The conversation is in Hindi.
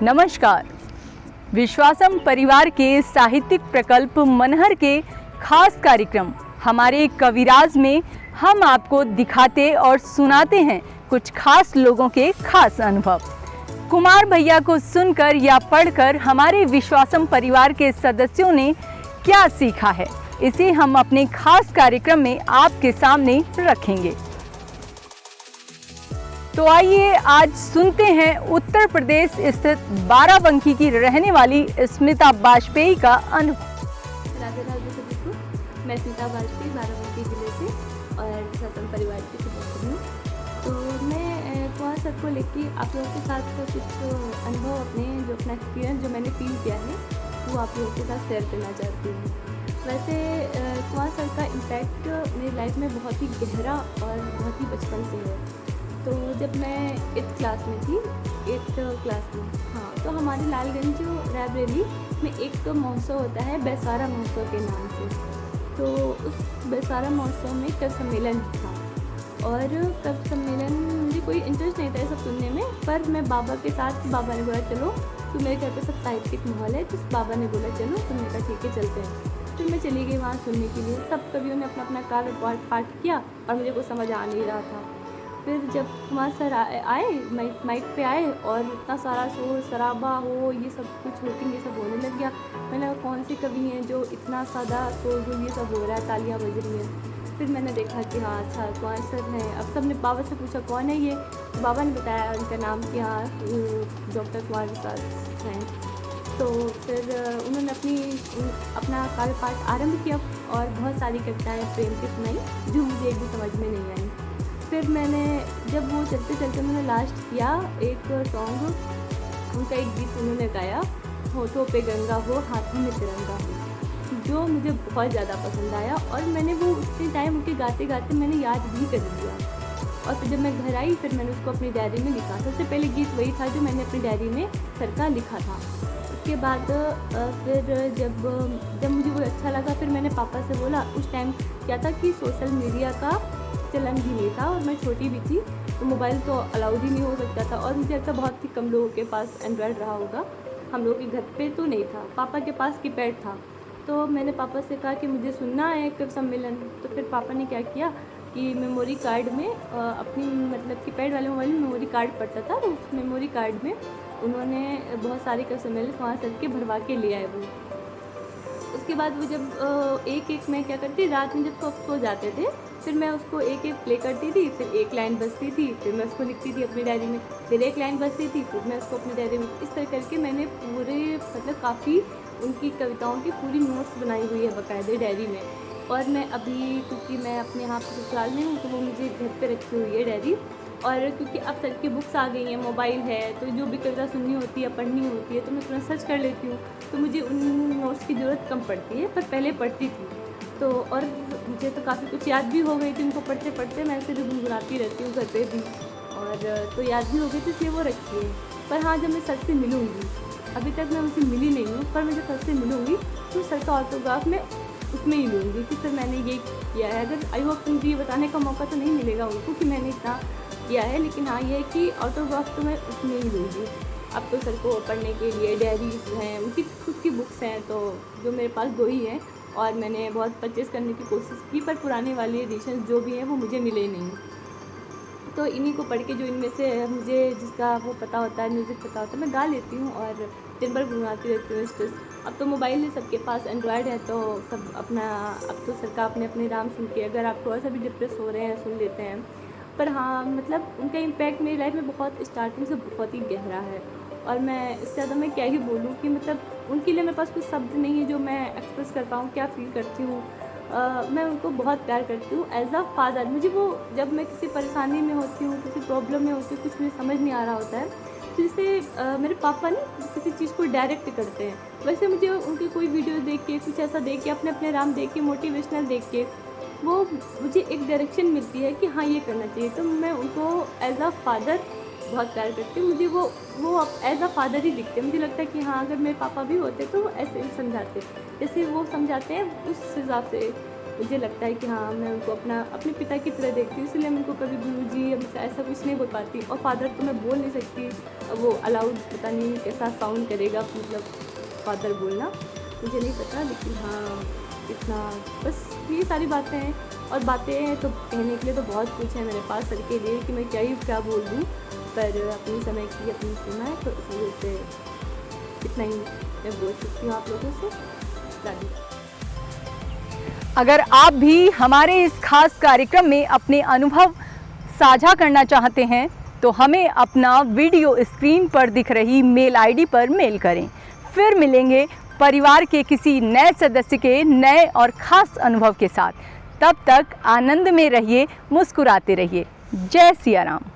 नमस्कार। विश्वासम परिवार के साहित्यिक प्रकल्प मनहर के खास कार्यक्रम हमारे कविराज में हम आपको दिखाते और सुनाते हैं कुछ खास लोगों के खास अनुभव। कुमार भैया को सुनकर या पढ़कर हमारे विश्वासम परिवार के सदस्यों ने क्या सीखा है, इसे हम अपने खास कार्यक्रम में आपके सामने रखेंगे। तो आइए आज सुनते हैं उत्तर प्रदेश स्थित बाराबंकी की रहने वाली स्मिता वाजपेयी का अनुभव। राधे राधे सभी को। मैं स्मिता वाजपेयी बाराबंकी जिले से और विश्वासम परिवार की सदस्य हूँ। तो मैं कुमार सर को लेके आप लोगों के साथ कुछ अनुभव अपने जो अपना एक्सपीरियंस जो मैंने फील किया है वो आप लोगों के साथ शेयर करना चाहती हूँ। वैसे कुमार सर का इम्पैक्ट मेरी लाइफ में बहुत ही गहरा और बहुत ही बचपन से है। तो जब मैं 8th क्लास में थी, 8th क्लास में, हाँ, तो हमारे लालगंज रायबरेली में एक महोत्सव होता है बैसारा महोत्सव के नाम से। तो उस बैसारा महोत्सव में कवि सम्मेलन था और कवि सम्मेलन मुझे कोई इंटरेस्ट नहीं था ये सब सुनने में, पर मैं बाबा के साथ, बाबा ने बोला चलो, तो मेरे घर पे सब साहित्यिक माहौल है, तो बाबा ने बोला चलो, तुमने कहा ठीक है चलते हैं। फिर मैं चली गई वहाँ सुनने के लिए। सब कवियों ने अपना अपना काव्य पाठ किया और मुझे कुछ समझ आ नहीं रहा था। फिर जब कुमार सर आए, माइक पे आए और इतना सारा शोर शराबा हो, ये सब कुछ होटिंग ये सब होने लग गया। मैंने कहा कौन सी कवि हैं जो इतना सादा शोर ये सब हो रहा है, तालियां बज रही हैं। फिर मैंने देखा कि हाँ अच्छा कुमार सर हैं। अब सब ने बाबा से पूछा कौन है ये, तो बाबा ने बताया उनका नाम कि हाँ डॉक्टर कुमार प्रसाद हैं। तो फिर उन्होंने अपना काव्य पाठ आरंभ किया और बहुत सारी कविताएँ प्रेम की सुनाई जो मुझे एक भी समझ में नहीं आई। फिर मैंने जब वो चलते चलते मैंने लास्ट किया एक सॉन्ग, उनका एक गीत उन्होंने गाया, होठों पे गंगा हो हाथों में तिरंगा हो, जो मुझे बहुत ज़्यादा पसंद आया और मैंने वो उतने टाइम उनके गाते गाते मैंने याद भी कर लिया। और फिर जब मैं घर आई फिर मैंने उसको अपनी डायरी में लिखा। सबसे पहले गीत वही था जो मैंने अपनी डायरी में सर का लिखा था। उसके बाद फिर जब मुझे वो अच्छा लगा फिर मैंने पापा से बोला। उस टाइम क्या था कि सोशल मीडिया का चलन भी नहीं था और मैं छोटी भी थी, तो मोबाइल तो अलाउड ही नहीं हो सकता था और मुझे लगता बहुत ही कम लोगों के पास एंड्रॉयड रहा होगा। हम लोगों के घर पे तो नहीं था, पापा के पास कीपैड था। तो मैंने पापा से कहा कि मुझे सुनना है कवि सम्मेलन। तो फिर पापा ने क्या किया कि मेमोरी कार्ड में अपनी मतलब कीपैड वाले मोबाइल में मेमोरी कार्ड पड़ता था, तो उस मेमोरी कार्ड में उन्होंने बहुत सारे कवि सम्मेलन वहाँ चल के भरवा के ले आए वो। उसके बाद वो जब एक मैं क्या करती, रात में जब सो जाते थे फिर मैं उसको एक प्ले करती थी, फिर एक लाइन बजती थी, फिर मैं उसको लिखती थी अपनी डायरी में, फिर एक लाइन बजती थी, फिर मैं उसको अपनी डायरी में, इस तरह करके मैंने पूरे मतलब काफ़ी उनकी कविताओं की पूरी नोट्स बनाई हुई है बाकायदे डायरी में। और मैं अभी क्योंकि मैं अपने यहाँ पर ससुराल में हूँ तो वो मुझे घर पर रखी हुई है डायरी। और क्योंकि अब सर की बुक्स आ गई हैं, मोबाइल है, तो जो भी कविता सुननी होती है पढ़नी होती है तो मैं तुरंत सर्च कर लेती हूँ, तो मुझे उन नोट्स की ज़रूरत कम पड़ती है, पर पहले पढ़ती थी। तो और मुझे तो काफ़ी कुछ याद भी हो गई थी उनको पढ़ते पढ़ते, मैं ऐसे भी गुनगुनाती रहती हूँ घर पे भी, और तो याद भी हो गई थी, इसलिए वो रखी है। पर हाँ जब मैं सर से मिलूँगी, अभी तक मैं उनसे मिली नहीं हूँ, पर मैं जब सर से मिलूँगी तो सर का ऑटोग्राफ मैं उसमें ही लूँगी कि सर मैंने ये किया है। अगर आई होप मुझे ये बताने का मौका तो नहीं मिलेगा उनको कि मैंने इतना किया है, लेकिन हाँ ये है कि ऑटोग्राफ तो मैं उसमें ही लूँगी। अब तो सर को पढ़ने के लिए डायरीज हैं, उनकी खुद की बुक्स हैं, तो जो मेरे पास 2 ही हैं और मैंने बहुत परचेज़ करने की कोशिश की, पर पुराने वाले एडिशन जो भी हैं वो मुझे मिले नहीं। तो इन्हीं को पढ़ के जो इनमें से मुझे जिसका वो पता होता है, म्यूज़िक पता होता है, मैं गा लेती हूँ और दिन भर गुनगुनाती रहती हूँ स्टेज। अब तो मोबाइल है सबके पास, एंड्रॉयड है, तो सब अपना अब तो सर का अपने राम सुन के अगर आप थोड़ा सा भी डिप्रेस हो रहे हैं सुन लेते हैं। पर हाँ मतलब उनका इम्पैक्ट मेरी लाइफ में बहुत स्टार्टिंग से बहुत ही गहरा है और मैं इससे ज़्यादा मैं क्या ही बोलूँ कि मतलब उनके लिए मेरे पास कुछ शब्द नहीं है जो मैं एक्सप्रेस कर पाऊँ क्या फ़ील करती हूँ। मैं उनको बहुत प्यार करती हूँ एज अ फादर। मुझे वो जब मैं किसी परेशानी में होती हूँ, किसी प्रॉब्लम में होती हूँ, कुछ मुझे समझ नहीं आ रहा होता है, तो जैसे मेरे पापा ने किसी चीज़ को डायरेक्ट करते हैं, वैसे मुझे उनकी कोई वीडियो देख के, कुछ ऐसा देख के, अपने राम देख के, मोटिवेशनल देख के वो मुझे एक डायरेक्शन मिलती है कि हाँ ये करना चाहिए। तो मैं उनको एज अ फादर बहुत प्यार करती हूँ। मुझे वो एज अ फादर ही दिखते हैं। मुझे लगता है कि हाँ अगर मेरे पापा भी होते तो वो ऐसे ही समझाते, जैसे वो समझाते हैं उस हिसाब से मुझे लगता है कि हाँ, मैं उनको अपने पिता की तरह देखती हूँ, इसलिए मैं उनको कभी गुरुजी या ऐसा कुछ नहीं बोल पाती। और फादर तो मैं बोल नहीं सकती, वो अलाउड पता नहीं कैसा साउंड करेगा, मतलब फादर बोलना मुझे नहीं पता, लेकिन हाँ इतना बस ये सारी बातें हैं। और बातें तो कहने के लिए तो बहुत कुछ है मेरे पास सर के लिए कि मैं क्या बोल दूँ, पर अपनी समय की अपनी सीमा है, तो इस वजह से इतना ही मैं बोल सकती हूँ आप लोगों से। राधे। अगर आप भी हमारे इस खास कार्यक्रम में अपने अनुभव साझा करना चाहते हैं तो हमें अपना वीडियो स्क्रीन पर दिख रही मेल आईडी पर मेल करें। फिर मिलेंगे परिवार के किसी नए सदस्य के नए और ख़ास अनुभव के साथ। तब तक आनंद में रहिए, मुस्कुराते रहिए। जय सिया राम।